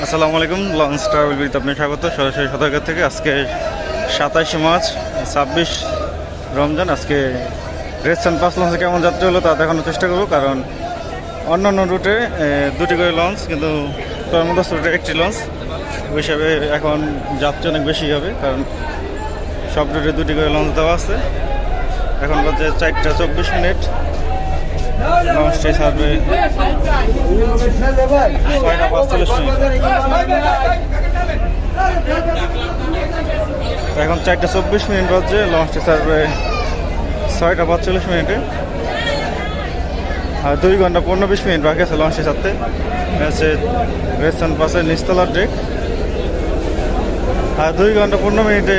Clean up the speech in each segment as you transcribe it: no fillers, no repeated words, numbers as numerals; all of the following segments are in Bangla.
আসসালামু আলাইকুম। লঞ্চ ট্রাভেল বিথ আপনি স্বাগত সরাসরি সদরঘাট থেকে। আজকে 27 মার্চ 26 রমজান। আজকে রেস্টার্ন পাঁচ লঞ্চে কেমন যাত্রা হলো তা দেখানোর চেষ্টা করব, কারণ অন্যান্য রুটে দুটি করে লঞ্চ, কিন্তু কর্মদাস রুটে একটি লঞ্চ। ওই হিসাবে এখন যাত্রী অনেক বেশি হবে, কারণ সব রুটে দুটি করে লঞ্চ দেওয়া আছে। এখন বাজে 4:24। লঞ্চটি ছাড়বে 6:45। এখন 4:24 বাজে, লঞ্চটি ছাড়বে 6:45। আর 2 ঘন্টা 15-20 মিনিট বাকি আছে লঞ্চটি ছাড়তে। আছে রেস্টার্ন পাসের নিচতলার ডেক। আর 2 ঘন্টা 15 মিনিটে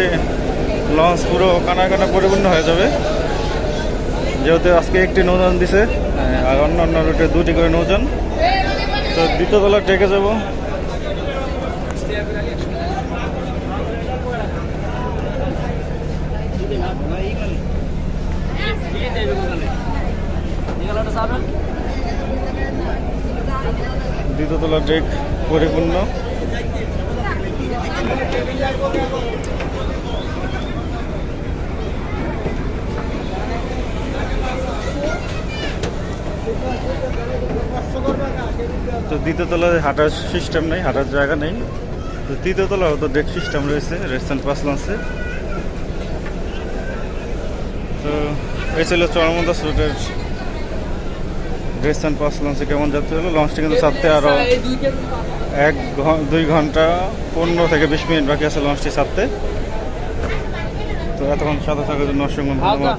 লঞ্চ পুরো কানা পরিপূর্ণ হয়ে যাবে, যেহেতু আজকে একটি নৌযান দিছে আর অন্যান্য রুটে দুটি করে নৌযান। তো দ্বিতীয় তলার ডেকে যাব। দ্বিতীয় তলার ডেক পরিপূর্ণ। তো দ্বিতীয় তলায় হাঁটার সিস্টেম নেই, হাঁটার জায়গা নেই। তো তৃতীয় তলায় তো ডেক সিস্টেম রয়েছে রেস্টার্ন পাঁচ লঞ্চে। তো এই ছিল চরমদাস রুটের রেস্টার্ন পাঁচ লঞ্চে কেমন যাত্রা হলো। লঞ্চটি কিন্তু ছাড়তে আরও 2 ঘন্টা 15-20 মিনিট বাকি আছে লঞ্চটি ছাড়তে। তো এতক্ষণ সাথে থাকার জন্য অসংখ্য ধন্যবাদ।